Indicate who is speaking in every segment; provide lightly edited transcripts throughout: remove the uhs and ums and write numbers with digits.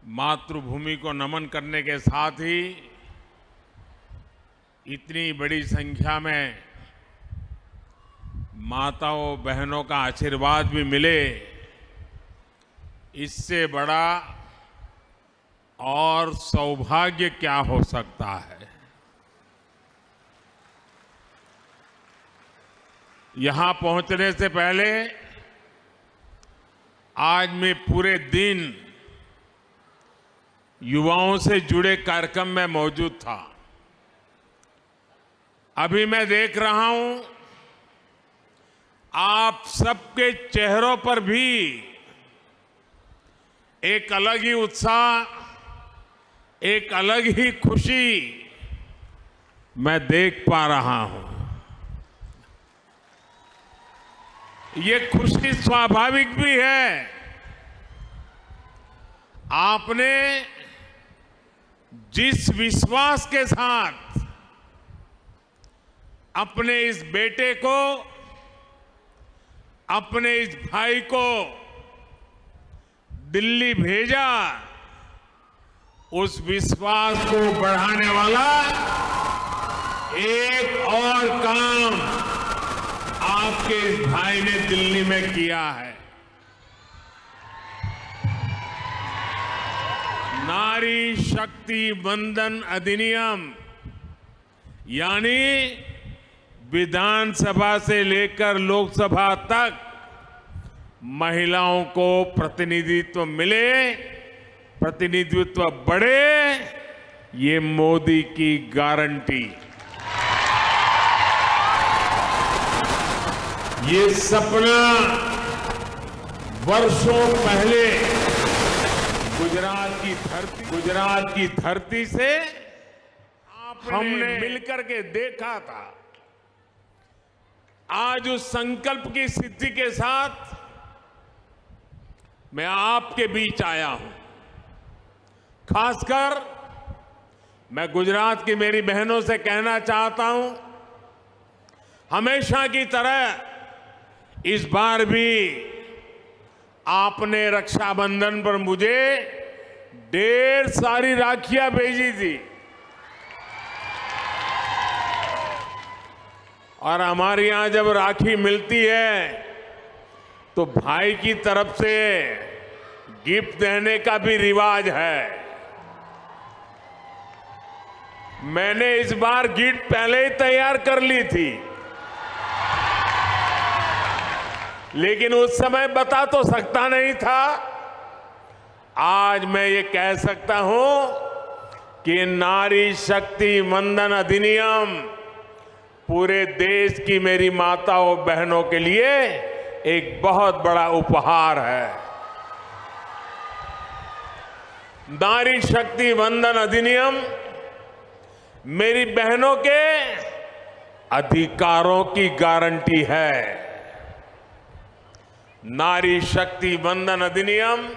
Speaker 1: मातृभूमि को नमन करने के साथ ही इतनी बड़ी संख्या में माताओं बहनों का आशीर्वाद भी मिले, इससे बड़ा और सौभाग्य क्या हो सकता है। यहां पहुंचने से पहले आज मैं पूरे दिन युवाओं से जुड़े कार्यक्रम में मौजूद था। अभी मैं देख रहा हूं आप सबके चेहरों पर भी एक अलग ही उत्साह, एक अलग ही खुशी मैं देख पा रहा हूं। ये खुशी स्वाभाविक भी है। आपने जिस विश्वास के साथ अपने इस बेटे को, अपने इस भाई को दिल्ली भेजा, उस विश्वास को बढ़ाने वाला एक और काम आपके इस भाई ने दिल्ली में किया है। नारी शक्ति वंदन अधिनियम, यानी विधानसभा से लेकर लोकसभा तक महिलाओं को प्रतिनिधित्व मिले, प्रतिनिधित्व बढ़े, ये मोदी की गारंटी। ये सपना वर्षों पहले गुजरात की धरती से हमने मिलकर के देखा था। आज उस संकल्प की सिद्धि के साथ मैं आपके बीच आया हूं। खासकर मैं गुजरात की मेरी बहनों से कहना चाहता हूं, हमेशा की तरह इस बार भी आपने रक्षाबंधन पर मुझे ढेर सारी राखियां भेजी थी और हमारे यहां जब राखी मिलती है तो भाई की तरफ से गिफ्ट देने का भी रिवाज है। मैंने इस बार गिफ्ट पहले ही तैयार कर ली थी, लेकिन उस समय बता तो सकता नहीं था। आज मैं ये कह सकता हूं कि नारी शक्ति वंदन अधिनियम पूरे देश की मेरी माताओं बहनों के लिए एक बहुत बड़ा उपहार है। नारी शक्ति वंदन अधिनियम मेरी बहनों के अधिकारों की गारंटी है। नारी शक्ति वंदन अधिनियम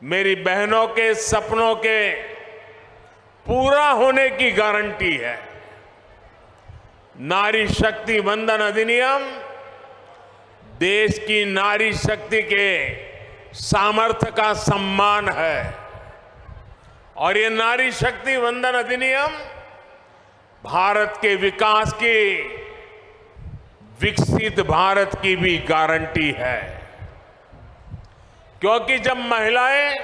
Speaker 1: मेरी बहनों के सपनों के पूरा होने की गारंटी है। नारी शक्ति वंदन अधिनियम देश की नारी शक्ति के सामर्थ्य का सम्मान है और ये नारी शक्ति वंदन अधिनियम भारत के विकास की, विकसित भारत की भी गारंटी है। क्योंकि जब महिलाएं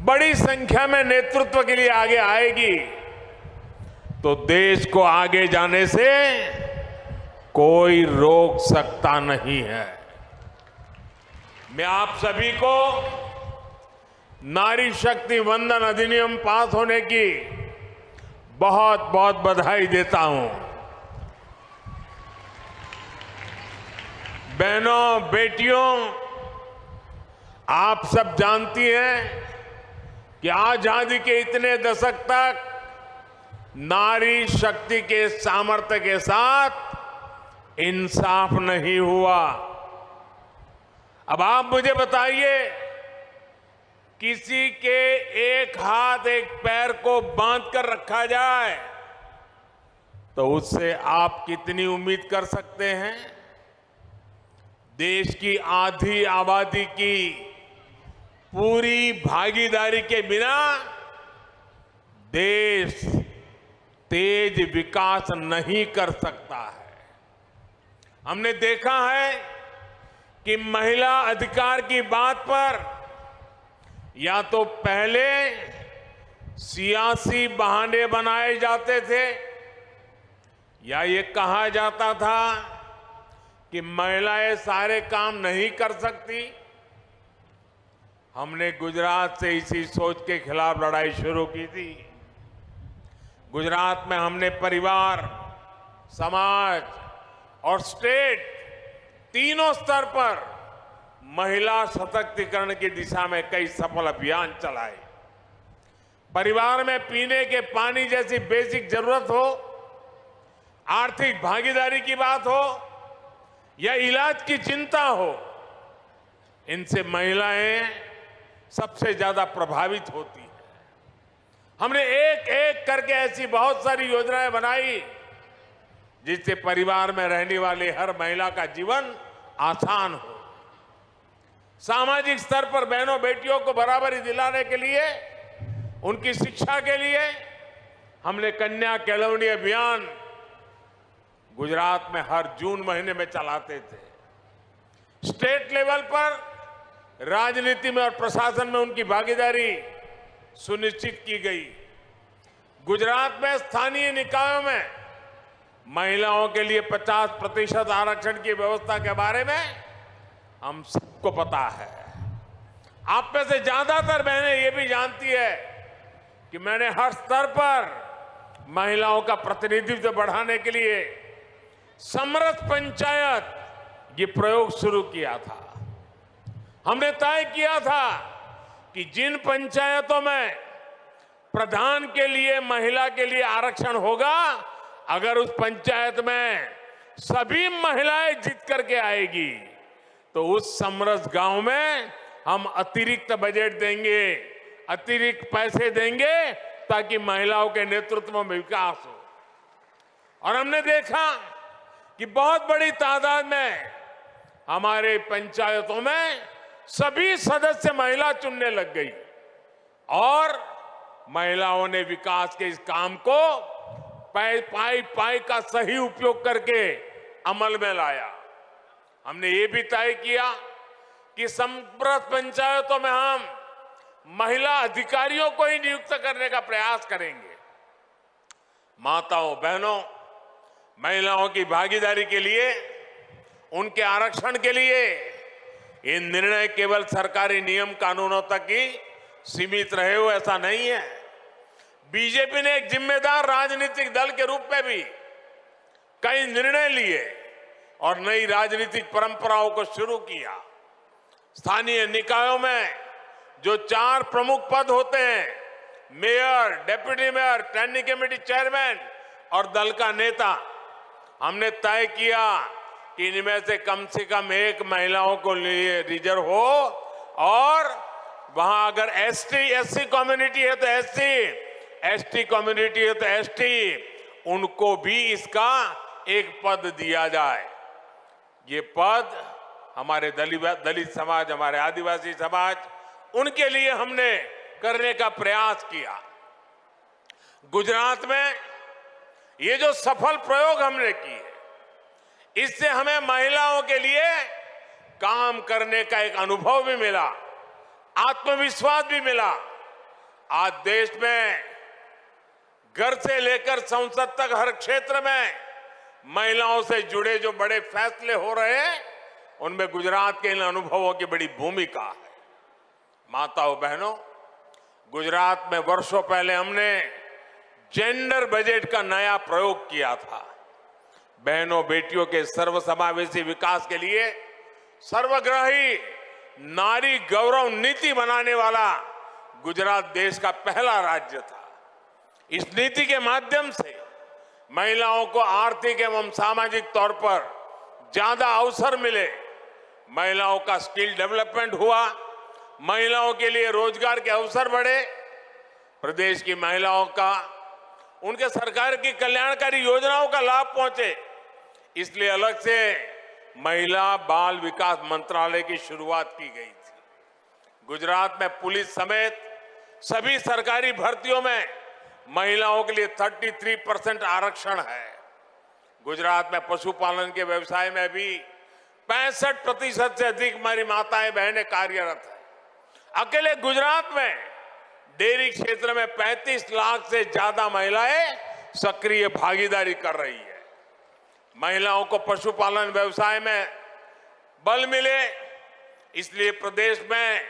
Speaker 1: बड़ी संख्या में नेतृत्व के लिए आगे आएगी तो देश को आगे जाने से कोई रोक सकता नहीं है। मैं आप सभी को नारी शक्ति वंदन अधिनियम पास होने की बहुत बहुत बधाई देता हूं। बहनों, बेटियों, आप सब जानती हैं कि आजादी के इतने दशक तक नारी शक्ति के सामर्थ्य के साथ इंसाफ नहीं हुआ। अब आप मुझे बताइए, किसी के एक हाथ एक पैर को बांध कर रखा जाए तो उससे आप कितनी उम्मीद कर सकते हैं? देश की आधी आबादी की पूरी भागीदारी के बिना देश तेज विकास नहीं कर सकता है। हमने देखा है कि महिला अधिकार की बात पर या तो पहले सियासी बहाने बनाए जाते थे या ये कहा जाता था कि महिलाएं सारे काम नहीं कर सकती। हमने गुजरात से इसी सोच के खिलाफ लड़ाई शुरू की थी। गुजरात में हमने परिवार, समाज और स्टेट तीनों स्तर पर महिला सशक्तिकरण की दिशा में कई सफल अभियान चलाए। परिवार में पीने के पानी जैसी बेसिक जरूरत हो, आर्थिक भागीदारी की बात हो या इलाज की चिंता हो, इनसे महिलाएं सबसे ज्यादा प्रभावित होती हैं। हमने एक एक करके ऐसी बहुत सारी योजनाएं बनाई जिससे परिवार में रहने वाली हर महिला का जीवन आसान हो। सामाजिक स्तर पर बहनों बेटियों को बराबरी दिलाने के लिए, उनकी शिक्षा के लिए हमने कन्या केळवणी अभियान गुजरात में हर जून महीने में चलाते थे। स्टेट लेवल पर राजनीति में और प्रशासन में उनकी भागीदारी सुनिश्चित की गई। गुजरात में स्थानीय निकायों में महिलाओं के लिए 50% आरक्षण की व्यवस्था के बारे में हम सबको पता है। आप में से ज्यादातर बहनें ये भी जानती है कि मैंने हर स्तर पर महिलाओं का प्रतिनिधित्व बढ़ाने के लिए समरस पंचायत ये प्रयोग शुरू किया था। हमने तय किया था कि जिन पंचायतों में प्रधान के लिए महिला के लिए आरक्षण होगा, अगर उस पंचायत में सभी महिलाएं जीत करके आएगी तो उस समरस गांव में हम अतिरिक्त बजट देंगे, अतिरिक्त पैसे देंगे ताकि महिलाओं के नेतृत्व में विकास हो। और हमने देखा कि बहुत बड़ी तादाद में हमारे पंचायतों में सभी सदस्य महिला चुनने लग गई और महिलाओं ने विकास के इस काम को पाई का सही उपयोग करके अमल में लाया। हमने ये भी तय किया कि समरस पंचायतों में हम महिला अधिकारियों को ही नियुक्त करने का प्रयास करेंगे। माताओं, बहनों, महिलाओं की भागीदारी के लिए, उनके आरक्षण के लिए ये निर्णय केवल सरकारी नियम कानूनों तक ही सीमित रहे हो ऐसा नहीं है। बीजेपी ने एक जिम्मेदार राजनीतिक दल के रूप में भी कई निर्णय लिए और नई राजनीतिक परंपराओं को शुरू किया। स्थानीय निकायों में जो 4 प्रमुख पद होते हैं, mayor, deputy mayor, standing committee chairman और दल का नेता, हमने तय किया कि इनमें से कम 1 महिलाओं को लिए रिजर्व हो और वहां अगर एससी कम्युनिटी है तो एसटी कम्युनिटी है तो एसटी, उनको भी इसका एक पद दिया जाए। ये पद हमारे दलित समाज, हमारे आदिवासी समाज, उनके लिए हमने करने का प्रयास किया। गुजरात में ये जो सफल प्रयोग हमने किए, इससे हमें महिलाओं के लिए काम करने का एक अनुभव भी मिला, आत्मविश्वास भी मिला। आज देश में घर से लेकर संसद तक हर क्षेत्र में महिलाओं से जुड़े जो बड़े फैसले हो रहे हैं, उनमें गुजरात के इन अनुभवों की बड़ी भूमिका है। माताओं, बहनों, गुजरात में वर्षों पहले हमने जेंडर बजट का नया प्रयोग किया था। बहनों बेटियों के सर्वसमावेशी विकास के लिए सर्वग्राही नारी गौरव नीति बनाने वाला गुजरात देश का पहला राज्य था। इस नीति के माध्यम से महिलाओं को आर्थिक एवं सामाजिक तौर पर ज्यादा अवसर मिले, महिलाओं का स्किल डेवलपमेंट हुआ, महिलाओं के लिए रोजगार के अवसर बढ़े, प्रदेश की महिलाओं का उनके सरकार की कल्याणकारी योजनाओं का लाभ पहुंचे। इसलिए अलग से महिला बाल विकास मंत्रालय की शुरुआत की गई थी। गुजरात में पुलिस समेत सभी सरकारी भर्तियों में महिलाओं के लिए 33% आरक्षण है। गुजरात में पशुपालन के व्यवसाय में भी 65% से अधिक हमारी माताएं बहनें कार्यरत हैं। अकेले गुजरात में डेयरी क्षेत्र में 35 लाख से ज्यादा महिलाएं सक्रिय भागीदारी कर रही है। महिलाओं को पशुपालन व्यवसाय में बल मिले, इसलिए प्रदेश में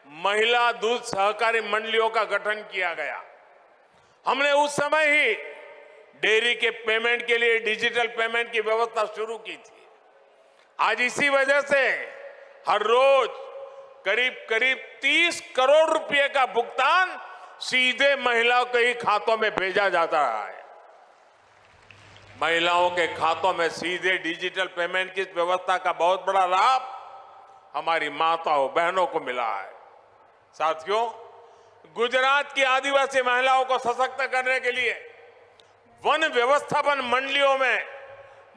Speaker 1: महिला दूध सहकारी मंडलियों का गठन किया गया। हमने उस समय ही डेयरी के पेमेंट के लिए डिजिटल पेमेंट की व्यवस्था शुरू की थी। आज इसी वजह से हर रोज करीब करीब 30 करोड़ रुपए का भुगतान सीधे महिलाओं के ही खातों में भेजा जाता है। महिलाओं के खातों में सीधे डिजिटल पेमेंट की व्यवस्था का बहुत बड़ा लाभ हमारी माताओं बहनों को मिला है। साथियों, गुजरात की आदिवासी महिलाओं को सशक्त करने के लिए वन व्यवस्थापन मंडलियों में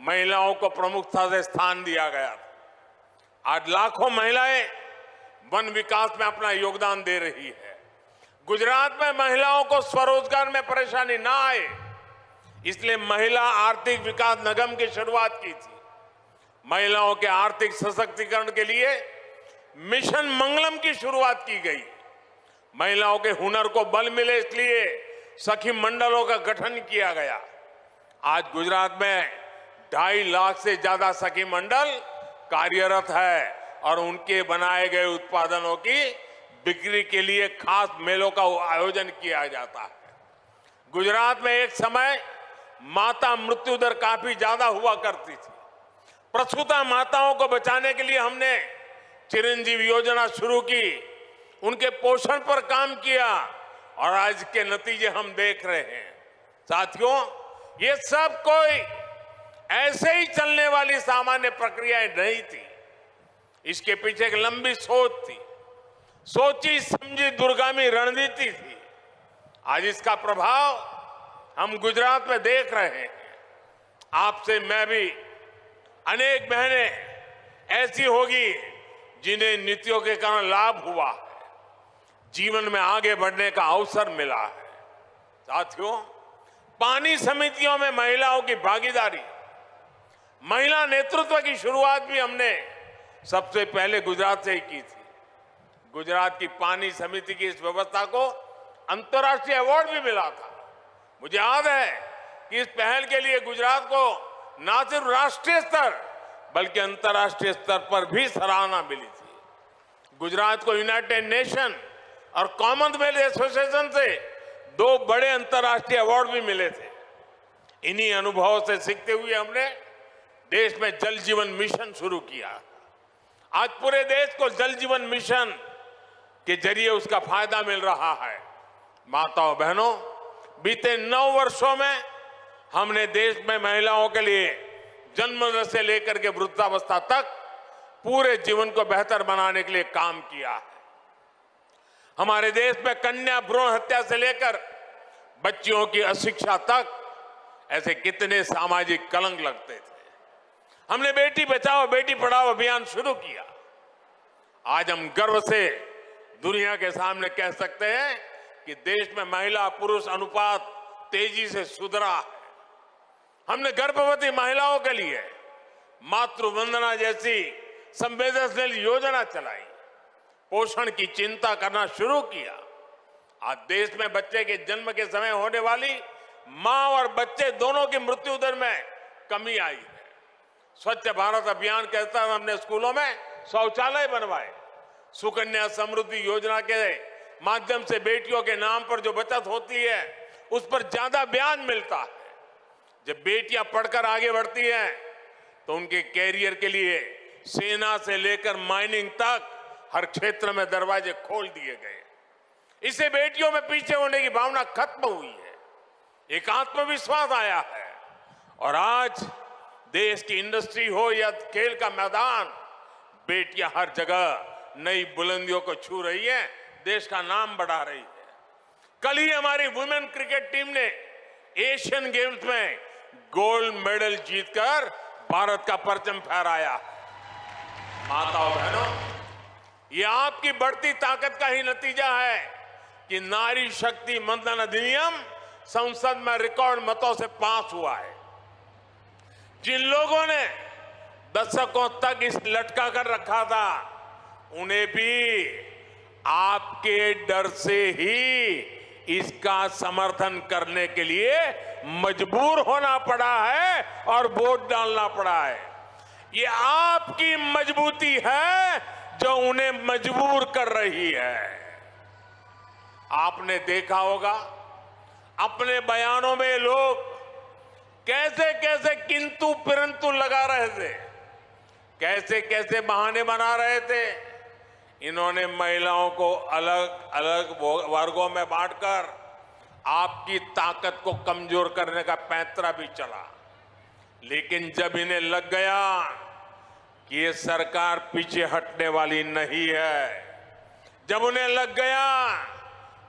Speaker 1: महिलाओं को प्रमुखता से स्थान दिया गया। आज लाखों महिलाएं वन विकास में अपना योगदान दे रही है। गुजरात में महिलाओं को स्वरोजगार में परेशानी ना आए, इसलिए महिला आर्थिक विकास निगम की शुरुआत की थी। महिलाओं के आर्थिक सशक्तिकरण के लिए मिशन मंगलम की शुरुआत की गई। महिलाओं के हुनर को बल मिले, इसलिए सखी मंडलों का गठन किया गया। आज गुजरात में 2.5 लाख से ज्यादा सखी मंडल कार्यरत है और उनके बनाए गए उत्पादनों की बिक्री के लिए खास मेलों का आयोजन किया जाता है। गुजरात में एक समय माता मृत्यु दर काफी ज्यादा हुआ करती थी। प्रसूता माताओं को बचाने के लिए हमने चिरंजीवी योजना शुरू की, उनके पोषण पर काम किया और आज के नतीजे हम देख रहे हैं। साथियों, ये सब कोई ऐसे ही चलने वाली सामान्य प्रक्रियाएं नहीं थी। इसके पीछे एक लंबी सोच थी, सोची समझी दूरगामी रणनीति थी। आज इसका प्रभाव हम गुजरात में देख रहे हैं। आपसे मैं भी अनेक बहनें ऐसी होगी जिन्हें नीतियों के कारण लाभ हुआ है, जीवन में आगे बढ़ने का अवसर मिला है। साथियों, पानी समितियों में महिलाओं की भागीदारी, महिला नेतृत्व की शुरुआत भी हमने सबसे पहले गुजरात से ही की थी। गुजरात की पानी समिति की इस व्यवस्था को अंतर्राष्ट्रीय अवार्ड भी मिला था। मुझे याद है कि इस पहल के लिए गुजरात को न सिर्फ राष्ट्रीय स्तर बल्कि अंतर्राष्ट्रीय स्तर पर भी सराहना मिली थी। गुजरात को यूनाइटेड नेशन और कॉमनवेल्थ एसोसिएशन से 2 बड़े अंतर्राष्ट्रीय अवार्ड भी मिले थे। इन्हीं अनुभवों से सीखते हुए हमने देश में जल जीवन मिशन शुरू किया। आज पूरे देश को जल जीवन मिशन के जरिए उसका फायदा मिल रहा है। माताओं बहनों, बीते 9 वर्षों में हमने देश में महिलाओं के लिए जन्म से लेकर के वृद्धावस्था तक पूरे जीवन को बेहतर बनाने के लिए काम किया है। हमारे देश में कन्या भ्रूण हत्या से लेकर बच्चियों की अशिक्षा तक ऐसे कितने सामाजिक कलंक लगते थे। हमने बेटी बचाओ बेटी पढ़ाओ अभियान शुरू किया। आज हम गर्व से दुनिया के सामने कह सकते हैं कि देश में महिला पुरुष अनुपात तेजी से सुधरा है। हमने गर्भवती महिलाओं के लिए मातृ वंदना जैसी संवेदनशील योजना चलाई, पोषण की चिंता करना शुरू किया। आज देश में बच्चे के जन्म के समय होने वाली मां और बच्चे दोनों की मृत्यु दर में कमी आई है। स्वच्छ भारत अभियान के तहत हमने स्कूलों में शौचालय बनवाए। सुकन्या समृद्धि योजना के माध्यम से बेटियों के नाम पर जो बचत होती है उस पर ज्यादा ब्याज मिलता है। जब बेटियां पढ़कर आगे बढ़ती हैं तो उनके कैरियर के लिए सेना से लेकर माइनिंग तक हर क्षेत्र में दरवाजे खोल दिए गए। इससे बेटियों में पीछे होने की भावना खत्म हुई है, एक आत्मविश्वास आया है और आज देश की इंडस्ट्री हो या खेल का मैदान, बेटियां हर जगह नई बुलंदियों को छू रही है, देश का नाम बढ़ा रही है। कल ही हमारी वुमेन क्रिकेट टीम ने एशियन गेम्स में गोल्ड मेडल जीतकर भारत का परचम फहराया। माताओं बहनों, ये आपकी बढ़ती ताकत का ही नतीजा है कि नारी शक्ति वंदन अधिनियम संसद में रिकॉर्ड मतों से पास हुआ है। जिन लोगों ने दशकों तक इस लटका कर रखा था, उन्हें भी आपके डर से ही इसका समर्थन करने के लिए मजबूर होना पड़ा है और वोट डालना पड़ा है। ये आपकी मजबूती है जो उन्हें मजबूर कर रही है। आपने देखा होगा अपने बयानों में लोग कैसे कैसे किंतु परंतु लगा रहे थे, कैसे कैसे बहाने बना रहे थे। इन्होंने महिलाओं को अलग अलग वर्गों में बांटकर आपकी ताकत को कमजोर करने का पैंतरा भी चला। लेकिन जब इन्हें लग गया कि ये सरकार पीछे हटने वाली नहीं है, जब उन्हें लग गया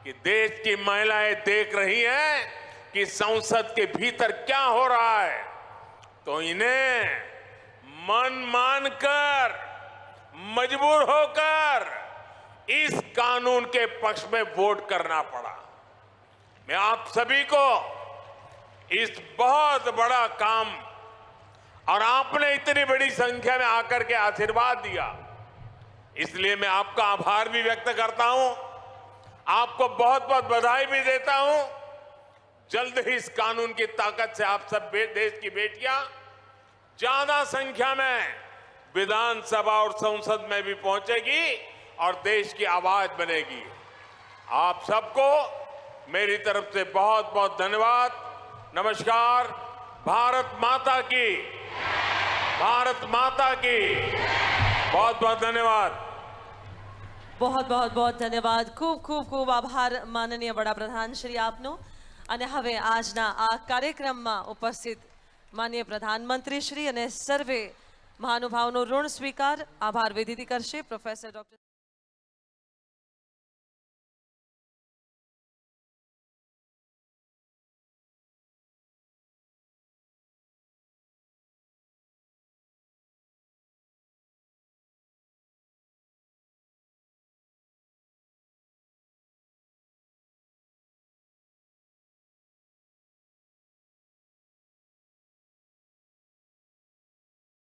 Speaker 1: कि देश की महिलाएं देख रही हैं कि संसद के भीतर क्या हो रहा है, तो इन्हें मन मानकर मजबूर होकर इस कानून के पक्ष में वोट करना पड़ा। मैं आप सभी को इस बहुत बड़ा काम और आपने इतनी बड़ी संख्या में आकर के आशीर्वाद दिया, इसलिए मैं आपका आभार भी व्यक्त करता हूं, आपको बहुत बहुत बधाई भी देता हूं। जल्द ही इस कानून की ताकत से आप सब देश की बेटियां ज्यादा संख्या में विधानसभा और संसद में भी पहुंचेगी और देश की आवाज बनेगी। आप सबको मेरी तरफ से बहुत बहुत धन्यवाद। नमस्कार। भारत माता की, भारत माता की बहुत बहुत धन्यवाद।
Speaker 2: बहुत बहुत बहुत धन्यवाद। खूब खूब खूब आभार माननीय वડાપ્રધાન શ્રી આપનો। અને હવે આજના આ કાર્યક્રમમાં ઉપસ્થિત માનનીય પ્રધાનમંત્રી શ્રી અને સર્વે મહાનુભાવનો ઋણ સ્વીકાર આભાર વિધિથી કરશે પ્રોફેસર ડોક્ટર